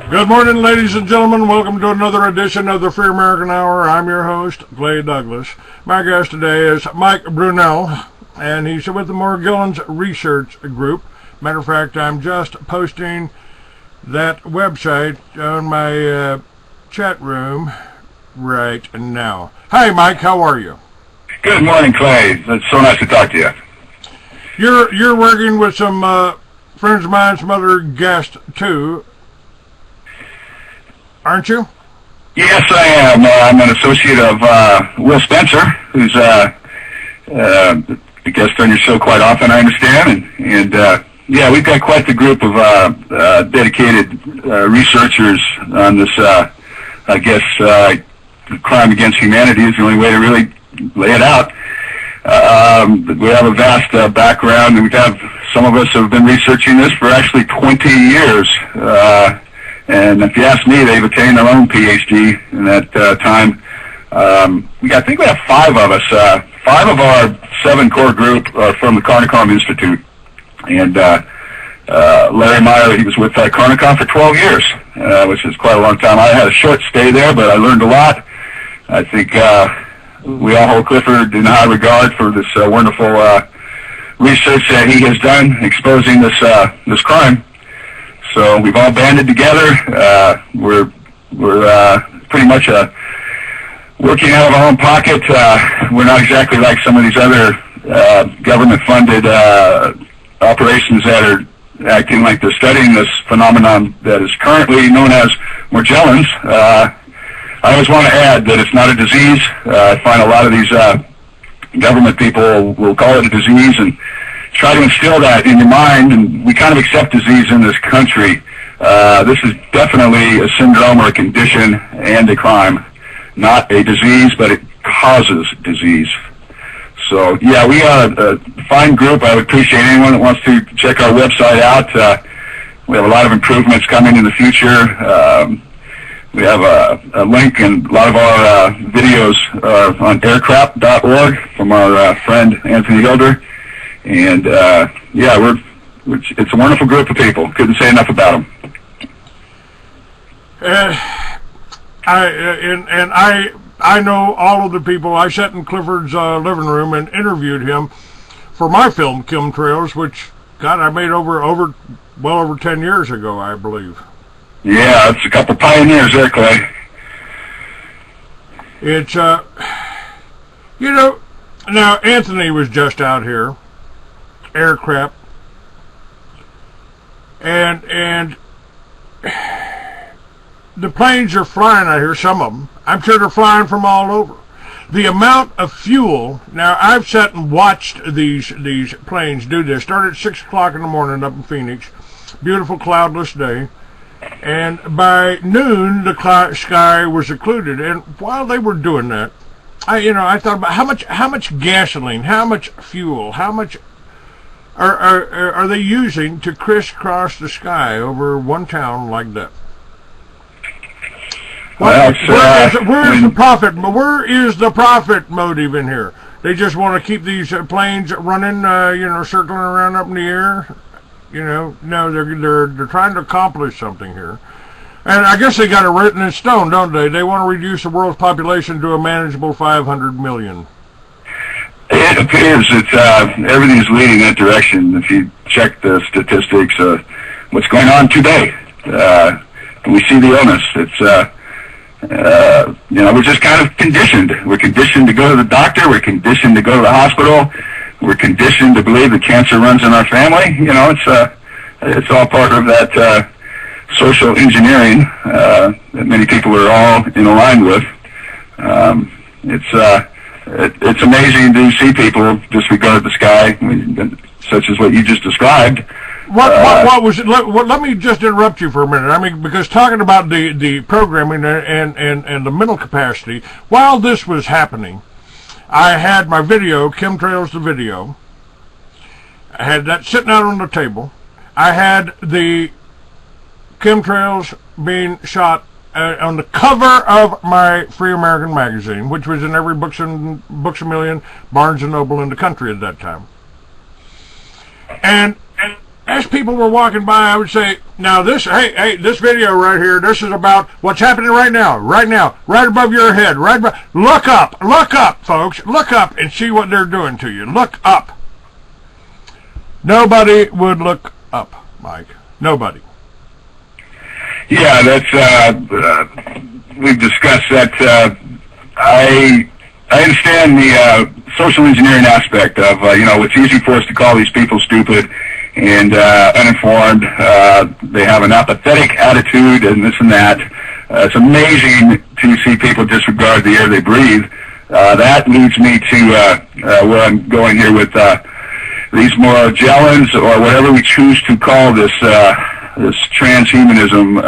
Good morning, ladies and gentlemen. Welcome to another edition of the Free American Hour. I'm your host, Clay Douglas. My guest today is Mike Brunell, and he's with the Morgellons Research Group. Matter of fact, I'm just posting that website on my chat room right now. Hi, Mike. How are you? Good morning, Clay. It's so nice to talk to you. You're working with some friends of mine, some other guests too, aren't you? Yes, I am. I'm an associate of Will Spencer, who's a guest on your show quite often, I understand. And yeah, we've got quite the group of dedicated researchers on this, I guess, crime against humanity is the only way to really lay it out. We have a vast background, and some of us have been researching this for actually 20 years. And if you ask me, they've attained their own PhD in that time. I think we have five of us. Five of our 7 core group are from the Carnicom Institute. And Larry Meyer, he was with Carnicom for 12 years, which is quite a long time. I had a short stay there, but I learned a lot. I think we all hold Clifford in high regard for this wonderful research that he has done exposing this crime. So we've all banded together. We're pretty much working out of our own pocket. We're not exactly like some of these other government-funded operations that are acting like they're studying this phenomenon that is currently known as Morgellons. I always want to add that it's not a disease. I find a lot of these government people will call it a disease and try to instill that in your mind, and we kind of accept disease in this country. This is definitely a syndrome or a condition and a crime, not a disease, but it causes disease. So, yeah, we are a fine group. I would appreciate anyone that wants to check our website out. We have a lot of improvements coming in the future. We have a link, and a lot of our videos are on aircraft.org from our friend Anthony Hilder. And yeah, it's a wonderful group of people. Couldn't say enough about them. I know all of the people. I sat in Clifford's living room and interviewed him for my film Chemtrails, which God, I made well over 10 years ago, I believe. Yeah, it's a couple pioneers there, Clay. It's you know, now Anthony was just out here. Aircraft, and the planes are flying out here, some of them. I'm sure they're flying from all over. The amount of fuel, now I've sat and watched these planes do this. Started at 6 o'clock in the morning up in Phoenix, beautiful cloudless day, and by noon the sky was occluded. And while they were doing that, I thought about how much gasoline, how much fuel, how much are they using to crisscross the sky over one town like that? Where is the profit motive in here? They just want to keep these planes running, circling around up in the air. No, they're trying to accomplish something here. And I guess they got it written in stone, don't they? They want to reduce the world's population to a manageable 500 million. It appears that everything's leading that direction. If you check the statistics of what's going on today, we see the illness. We're just kind of conditioned. We're conditioned to go to the doctor. We're conditioned to go to the hospital. We're conditioned to believe that cancer runs in our family. It's all part of that social engineering that many people are all in line with. It's amazing to see people disregard the sky, such as what you just described. What was it? Let me just interrupt you for a minute. I mean, because talking about the programming and the mental capacity, while this was happening, I had my video, Chemtrails the video. I had that sitting out on the table. I had the Chemtrails being shot on the cover of my Free American magazine, which was in every Books a Million, Barnes & Noble in the country at that time. And as people were walking by, I would say, now this video right here, this is about what's happening right now, right above your head, look up, folks, look up and see what they're doing to you. Look up. Nobody would look up, Mike. Nobody. Yeah, we've discussed that. I understand the social engineering aspect of, it's easy for us to call these people stupid and uninformed. They have an apathetic attitude and this and that. It's amazing to see people disregard the air they breathe. That leads me to where I'm going here with these Morgellons, or whatever we choose to call this transhumanism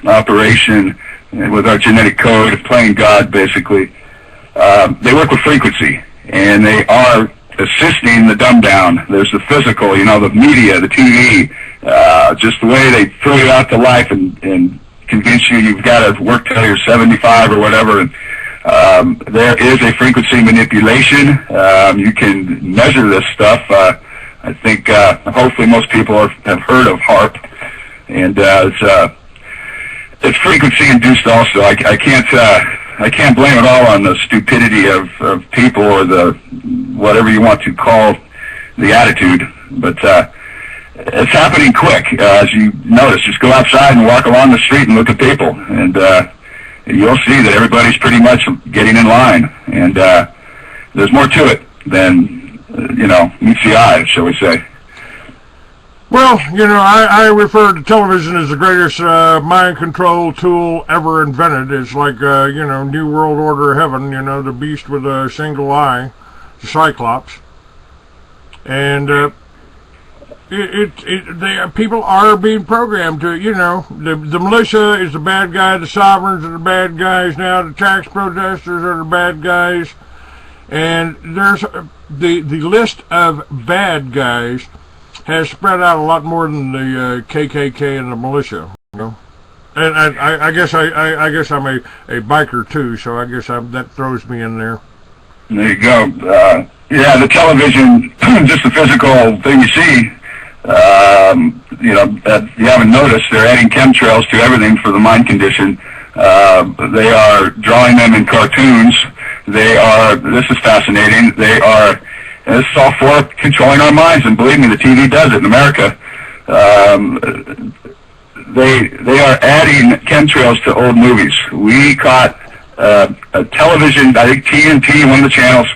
operation with our genetic code of playing God, basically. They work with frequency, and they are assisting the dumb down. There's the physical, the media, the TV, just the way they throw you out to life and convince you've got to work till you're 75 or whatever. And there is a frequency manipulation. You can measure this stuff. I think hopefully most people have heard of HARP, and it's frequency induced also. I can't blame it all on the stupidity of people or the whatever you want to call the attitude, but it's happening quick. As you notice, just go outside and walk along the street and look at people, and you'll see that everybody's pretty much getting in line, and there's more to it than meets the eye, shall we say. Well, I refer to television as the greatest mind control tool ever invented. It's like, New World Order Heaven, the beast with a single eye, the Cyclops. And people are being programmed to, the militia is the bad guy, the sovereigns are the bad guys now, the tax protesters are the bad guys. And there's the list of bad guys has spread out a lot more than the KKK and the militia, And I guess I'm a biker too, so I guess that throws me in there. There you go. Yeah, the television, just the physical thing you see. You haven't noticed they're adding chemtrails to everything for the mind condition. They are drawing them in cartoons. This is fascinating. This is all for controlling our minds, and believe me, the TV does it in America. They are adding chemtrails to old movies. We caught a television, I think TNT, one of the channels,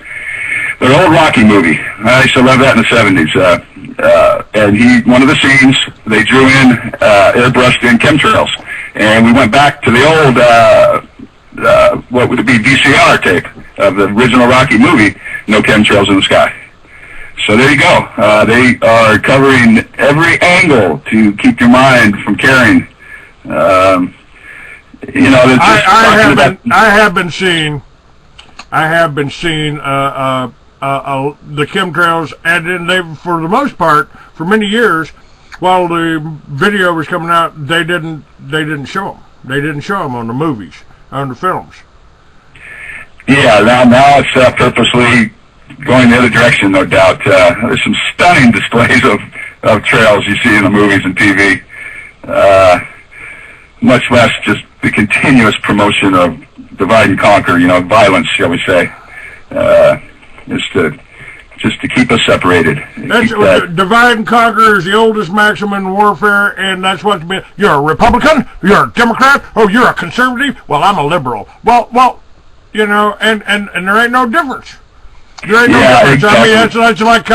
their old Rocky movie. I used to love that in the 70s. And one of the scenes, they drew in, airbrushed in chemtrails. And we went back to the old, what would it be, VCR tape of the original Rocky movie, no chemtrails in the sky. So there you go. They are covering every angle to keep your mind from caring. I have been seeing the chemtrails, and then they, for the most part, for many years, while the video was coming out, they didn't show them. They didn't show them on the movies, on the films. Yeah, now it's purposely going the other direction, no doubt. There's some stunning displays of trails you see in the movies and TV. Much less just the continuous promotion of divide and conquer, violence, shall we say, just to keep us separated. Divide and conquer is the oldest maxim in warfare, and that's what's been. You're a Republican, you're a Democrat, oh, you're a conservative. Well, I'm a liberal. Well, and there ain't no difference. There ain't no difference. Exactly. I mean, that's like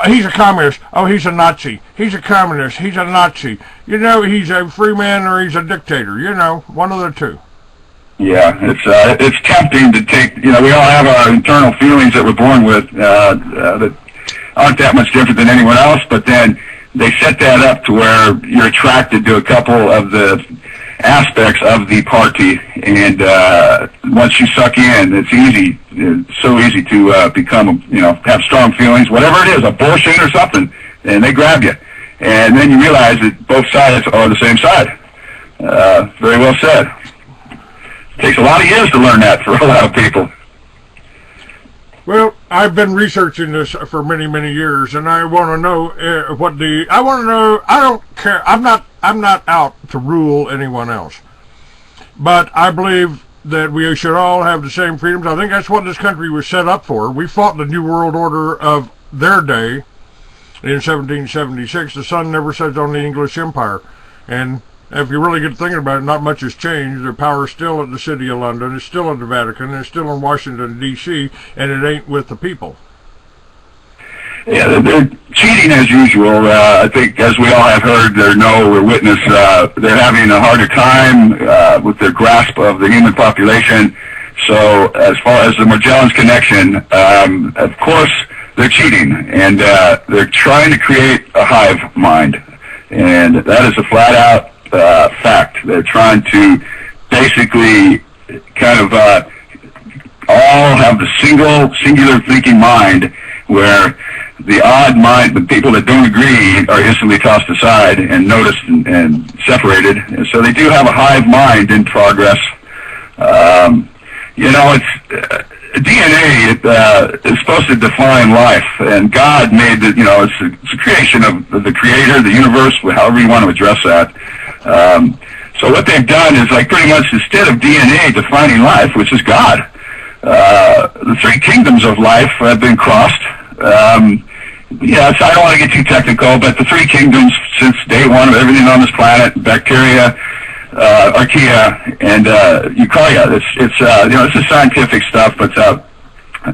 he's a communist. Oh, he's a Nazi. He's a communist. He's a Nazi. He's a free man or he's a dictator. One of the two. Yeah, it's tempting to take. We all have our internal feelings that we're born with that aren't that much different than anyone else. But then they set that up to where you're attracted to a couple of the aspects of the party, and once you suck in, it's so easy to become, have strong feelings, whatever it is, abortion or something, and they grab you, and then you realize that both sides are the same side. Very well said. It takes a lot of years to learn that for a lot of people. Well, I've been researching this for many, many years, and I want to know I don't care. I'm not out to rule anyone else, but I believe that we should all have the same freedoms. I think that's what this country was set up for. We fought the New World Order of their day in 1776. The sun never sets on the English Empire, and if you really get thinking about it, not much has changed. The power is still at the City of London, it's still at the Vatican, it's still in Washington, D.C., and it ain't with the people. Yeah, they're cheating as usual. I think, as we all have heard or witnessed, they're having a harder time with their grasp of the human population. So as far as the Morgellons connection, of course, they're cheating, and they're trying to create a hive mind. And that is a flat-out fact. They're trying to basically kind of all have the singular thinking mind, where the odd mind, the people that don't agree, are instantly tossed aside and noticed and separated. And so they do have a hive mind in progress. It's DNA is supposed to define life, and God made the, it's a creation of the Creator, the universe, however you want to address that. So what they've done is, like, pretty much instead of DNA defining life, which is God, the three kingdoms of life have been crossed. Yes, I don't want to get too technical, but the three kingdoms since day one of everything on this planet: bacteria, archaea, and eukarya. This is scientific stuff, but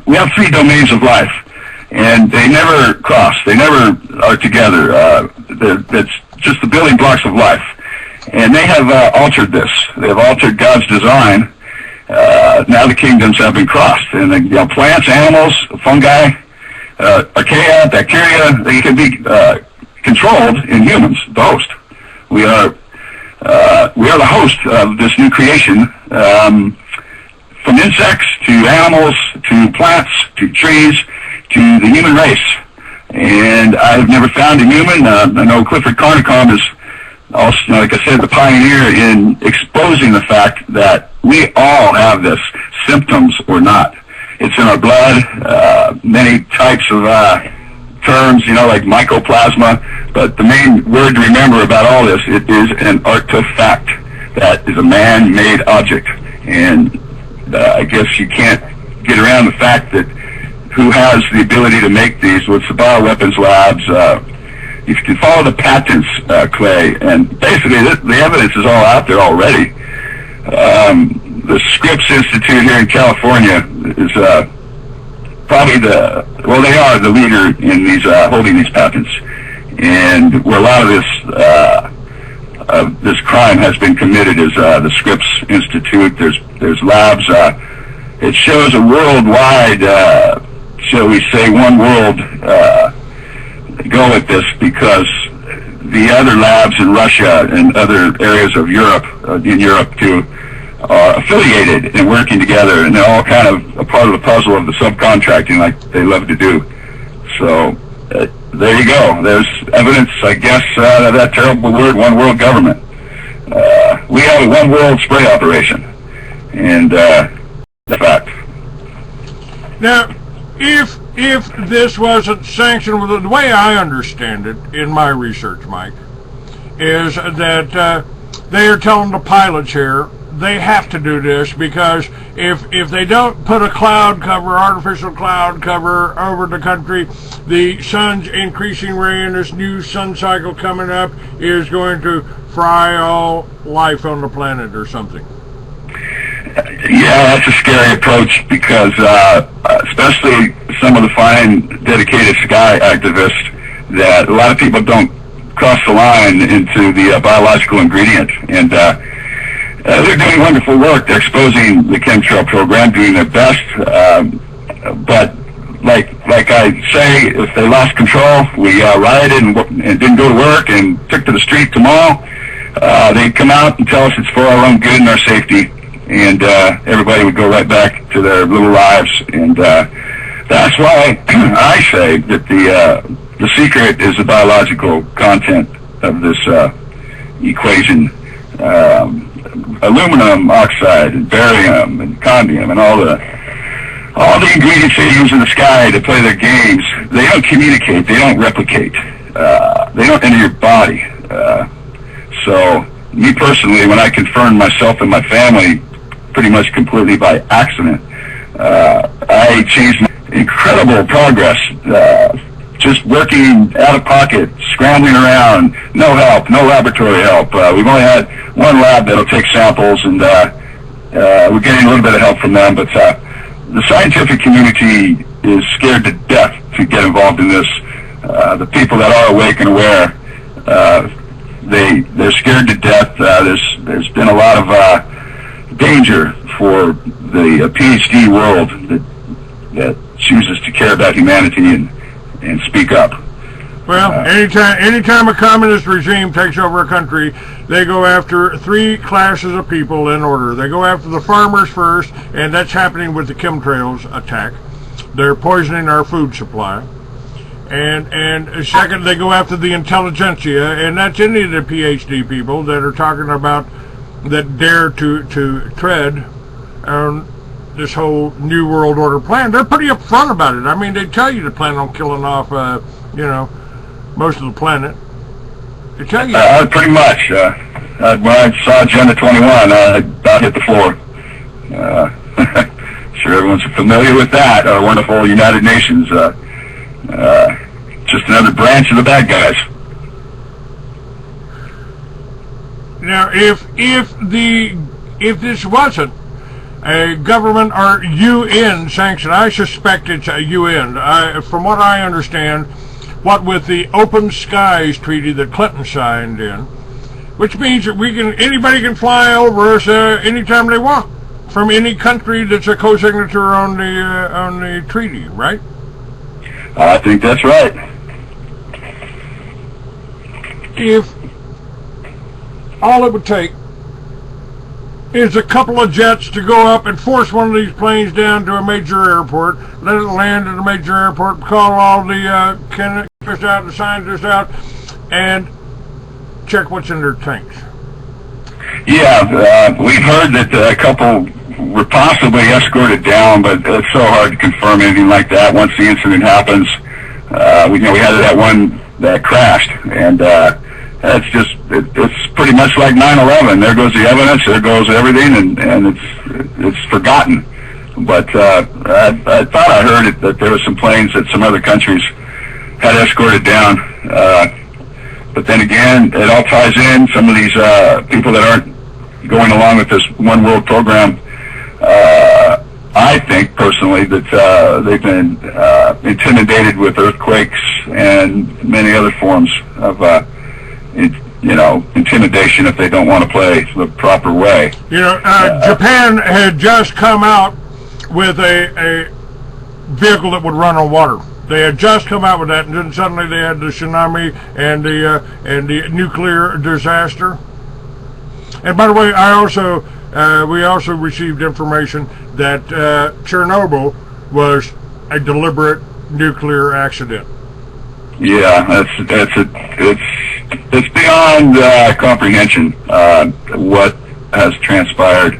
we have three domains of life, and they never cross. They never are together. That's just the building blocks of life, and they have altered this. They have altered God's design. Now the kingdoms have been crossed, and plants, animals, fungi, archaea, bacteria, they can be controlled in humans, the host. We are the host of this new creation, from insects to animals to plants to trees to the human race. And I've never found a human. I know Clifford Carnicom is also, like I said, the pioneer in exposing the fact that we all have this, symptoms or not. It's in our blood, many types of terms, like mycoplasma, but the main word to remember about all this, it is an artifact. That is a man-made object, and I guess you can't get around the fact that who has the ability to make these? Well, it's the bioweapons labs. If you can follow the patents, Clay, and basically the evidence is all out there already. The Scripps Institute here in California is probably they are the leader in these holding these patents, and where a lot of this crime has been committed is the Scripps Institute. There's labs. It shows a worldwide, shall we say, one world go at this, because the other labs in Russia and other areas of Europe, in Europe too, are affiliated and working together, and they're all kind of a part of the puzzle of the subcontracting like they love to do. So there you go. There's evidence, I guess, of that terrible word, one world government. We have a one world spray operation, and the fact. Now, if this wasn't sanctioned, the way I understand it in my research, Mike, is that they are telling the pilots here they have to do this because if they don't put a cloud cover, artificial cloud cover over the country, the sun's increasing rain, this new sun cycle coming up is going to fry all life on the planet or something. Yeah, that's a scary approach because especially some of the fine, dedicated sky activists, that a lot of people don't cross the line into the biological ingredient, and they're doing wonderful work. They're exposing the chemtrail program, doing their best, but like I say, if they lost control, we rioted and didn't go to work and took to the street tomorrow, they'd come out and tell us it's for our own good and our safety, and everybody would go right back to their little lives. And that's why I say that the secret is the biological content of this equation. Aluminum oxide and barium and chondrium and all the ingredients they use in the sky to play their games, they don't communicate, they don't replicate, they don't enter your body. So me personally, when I confirmed myself and my family pretty much completely by accident, I changed my incredible progress, just working out of pocket, scrambling around, no help, no laboratory help. We've only had one lab that'll take samples, and we're getting a little bit of help from them, but the scientific community is scared to death to get involved in this. The people that are awake and aware, they're scared to death. There's been a lot of danger for the PhD world that chooses to care about humanity and speak up. Well, anytime a communist regime takes over a country, they go after three classes of people in order. They go after the farmers first, and that's happening with the chemtrails attack. They're poisoning our food supply. And second, they go after the intelligentsia, and that's any of the PhD people that are talking about, that dare to tread on this whole New World Order plan. They're pretty upfront about it. I mean, they tell you to plan on killing off, most of the planet. They tell you. Pretty much. When I saw Agenda 21, I about hit the floor. Sure, everyone's familiar with that. Our wonderful United Nations. Just another branch of the bad guys. Now, if this wasn't a government or UN sanction, I suspect it's a UN. From what I understand, what with the Open Skies Treaty that Clinton signed in, which means that anybody can fly over us anytime they want from any country that's a co-signature on the treaty, right? I think that's right. If all it would take is a couple of jets to go up and force one of these planes down to a major airport, let it land at a major airport, call all the chemists out, the scientists out, and check what's in their tanks. Yeah, we've heard that a couple were possibly escorted down, but it's so hard to confirm anything like that once the incident happens. We had that one that crashed, and it's pretty much like 9/11. There goes the evidence, there goes everything, and it's forgotten. But I thought I heard that there were some planes that some other countries had escorted down. But then again, it all ties in. Some of these people that aren't going along with this one world program, I think personally that they've been intimidated with earthquakes and many other forms of intimidation if they don't want to play the proper way. Japan had just come out with a vehicle that would run on water. They had just come out with that, and then suddenly they had the tsunami and the nuclear disaster. And by the way, I also we also received information that Chernobyl was a deliberate nuclear accident. Yeah, it's beyond comprehension what has transpired.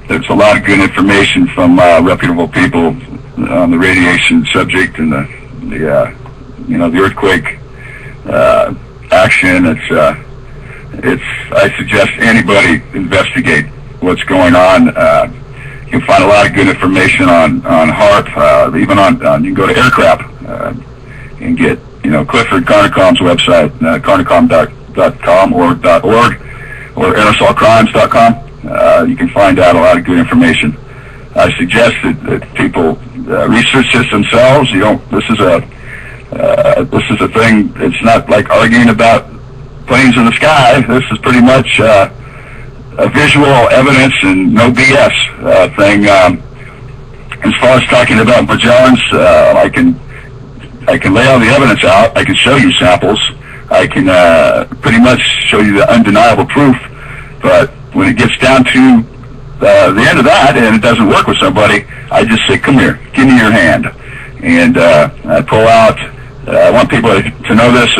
There's a lot of good information from reputable people on the radiation subject and the earthquake action. I suggest anybody investigate what's going on. You can find a lot of good information on HAARP, even on you can go to aircraft and get Clifford Carnicom's website, carnicom.com or .org or aerosolcrimes.com. You can find out a lot of good information. I suggest that people research this themselves. This is a thing. It's not like arguing about planes in the sky. This is pretty much a visual evidence and no BS thing. As far as talking about Morgellons, I can lay all the evidence out. I can show you samples. I can pretty much show you the undeniable proof. But when it gets down to the end of that and it doesn't work with somebody, I just say, come here, give me your hand. And I pull out, I want people to know this,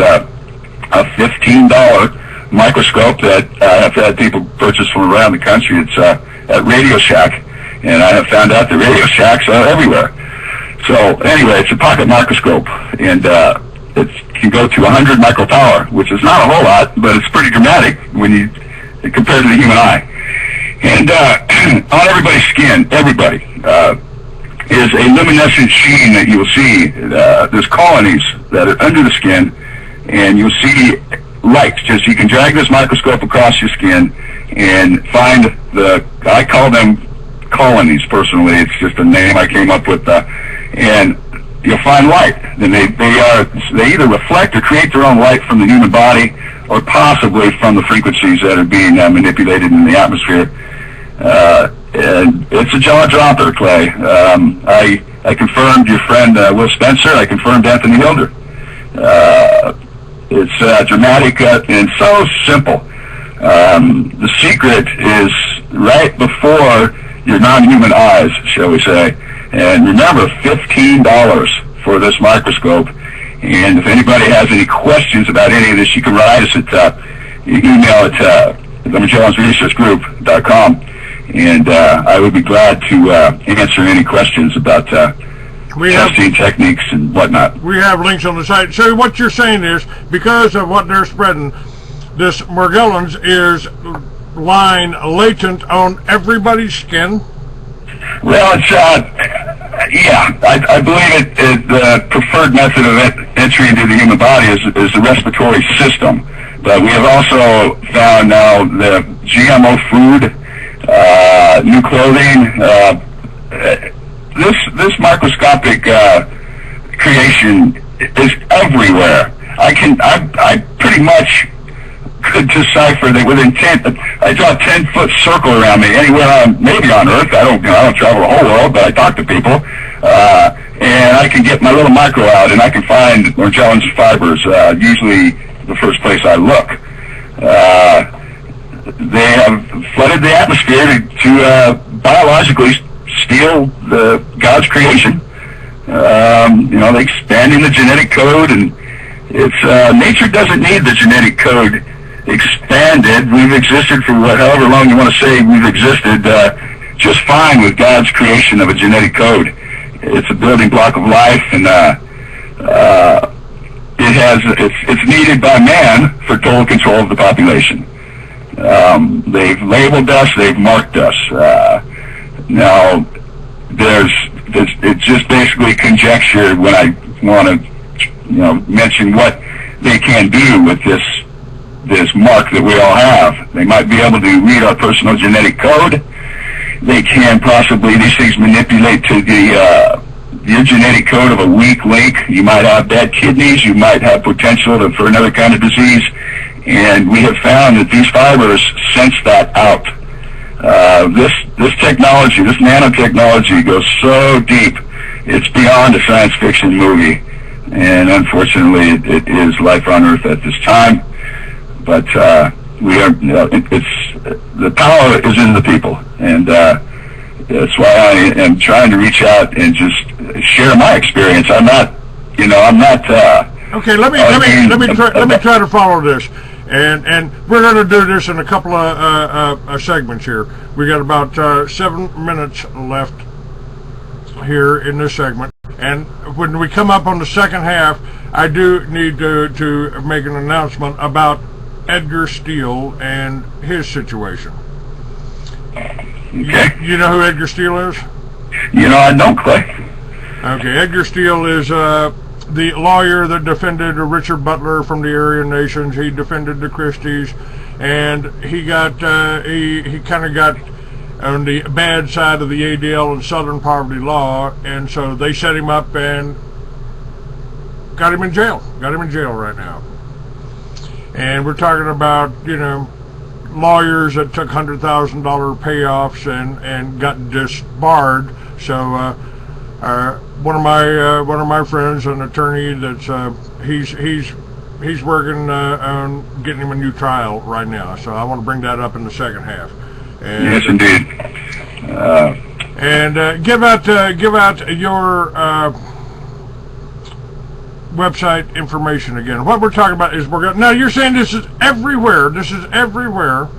a $15 microscope that I have had people purchase from around the country. It's at Radio Shack, and I have found out the Radio Shacks are everywhere. So anyway, it's a pocket microscope, and it can go to 100 micropower, which is not a whole lot, but it's pretty dramatic when you compared to the human eye. And on everybody's skin, is a luminescent sheen that you will see. There's colonies that are under the skin, and you'll see lights. Just you can drag this microscope across your skin and find I call them colonies personally. It's just a name I came up with. And you'll find light. Then they either reflect or create their own light from the human body, or possibly from the frequencies that are being manipulated in the atmosphere. And it's a jaw dropper, Clay. I confirmed your friend Will Spencer. I confirmed Anthony Hilder. It's dramatic and so simple. The secret is right before your non-human eyes, shall we say. And remember, $15 for this microscope. And if anybody has any questions about any of this, you can write us at email at themorgellonsresearchgroup.com. And I would be glad to answer any questions about testing techniques and whatnot. We have links on the site. So what you're saying is, because of what they're spreading, this Morgellons is lying latent on everybody's skin? Well, it's, I believe the preferred method of entry into the human body is the respiratory system. But we have also found now the GMO food, new clothing, this microscopic creation is everywhere. I pretty much could decipher that with intent. I draw a 10-foot circle around me anywhere maybe on Earth. I don't travel the whole world, but I talk to people, and I can get my little micro out, and I can find Morgellons fibers. Usually, the first place I look. They have flooded the atmosphere to biologically steal God's creation. They expanding the genetic code, and it's nature doesn't need the genetic code expanded. We've existed for however long you want to say we've existed, just fine with God's creation of a genetic code. It's a building block of life, and it's needed by man for total control of the population. They've labeled us, they've marked us. Now, it's just basically conjecture when I want to, mention what they can do with this mark that we all have. They might be able to read our personal genetic code. They can possibly, these things manipulate to your genetic code of a weak link. You might have bad kidneys. You might have potential for another kind of disease. And we have found that these fibers sense that out. This technology, this nanotechnology goes so deep, it's beyond a science fiction movie. And unfortunately, it is life on Earth at this time. But we are, the power is in the people, and that's why I am trying to reach out and just share my experience. I'm not. Okay, let me try to follow this, and we're going to do this in a couple of segments here. We got about 7 minutes left here in this segment, and when we come up on the second half, I do need to make an announcement about Edgar Steele and his situation. Okay. You know who Edgar Steele is? I don't, Clay. Okay, Edgar Steele is the lawyer that defended Richard Butler from the Aryan Nations. He defended the Christies, and he got he kind of got on the bad side of the ADL and Southern Poverty Law, and so they set him up and got him in jail. Got him in jail right now. And we're talking about, lawyers that took $100,000 payoffs and got disbarred. So one of my friends, an attorney, that's he's working on getting him a new trial right now. So I want to bring that up in the second half. And, yes, indeed. And give out your website information again. What we're talking about is now you're saying this is everywhere. This is everywhere.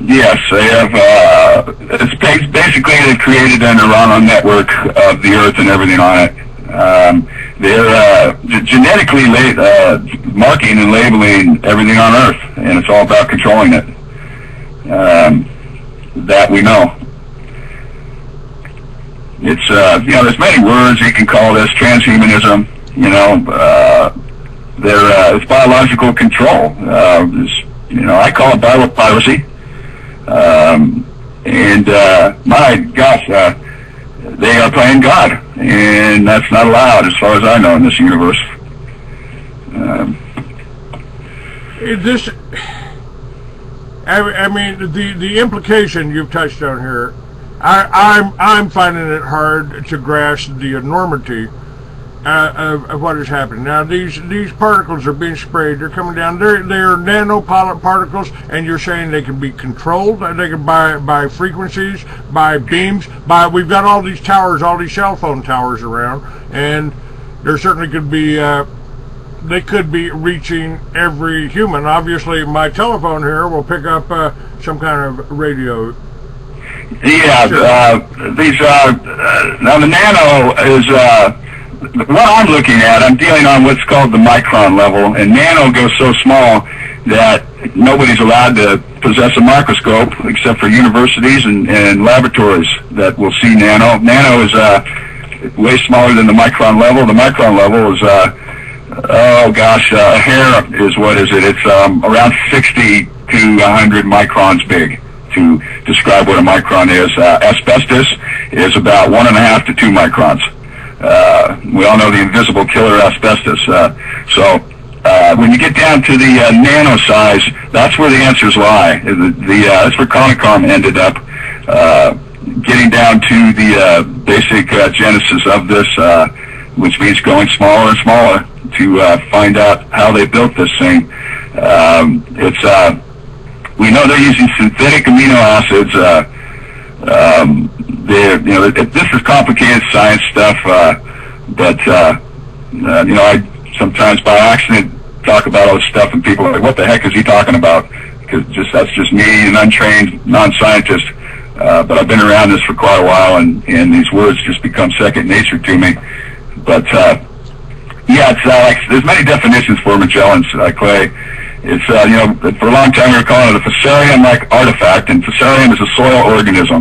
Yes, they have. It's basically they created an Iranian network of the Earth and everything on it. They're genetically marking and labeling everything on Earth, and it's all about controlling it. That we know. It's there's many words you can call this: transhumanism. It's biological control. I call it biopiracy. My gosh, they are playing God, and that's not allowed as far as I know in this universe. I mean, the implication you've touched on here, I'm finding it hard to grasp the enormity of what is happening. Now, these particles are being sprayed. They're coming down. They're nanoparticles, and you're saying they can be controlled. They can by frequencies, by beams. We've got all these towers, all these cell phone towers around, and there certainly could be. They could be reaching every human. Obviously, my telephone here will pick up some kind of radio. Yeah, now the nano is. What I'm looking at, I'm dealing on what's called the micron level, and nano goes so small that nobody's allowed to possess a microscope except for universities and laboratories that will see nano. Nano is way smaller than the micron level. The micron level is, a hair is, what is it? It's around 60 to 100 microns big to describe what a micron is. Asbestos is about 1.5 to 2 microns. We all know the invisible killer asbestos. So when you get down to the nano size, that's where the answers lie. That's where Conicom ended up, getting down to the basic genesis of this, which means going smaller and smaller to find out how they built this thing. We know they're using synthetic amino acids. This is complicated science stuff, but I sometimes by accident talk about all this stuff, and people are like, "What the heck is he talking about?" Because that's just me, an untrained non-scientist. But I've been around this for quite a while, and these words just become second nature to me. But it's like there's many definitions for Morgellons, Clay. It's for a long time we were calling it a fusarium-like artifact, and fusarium is a soil organism.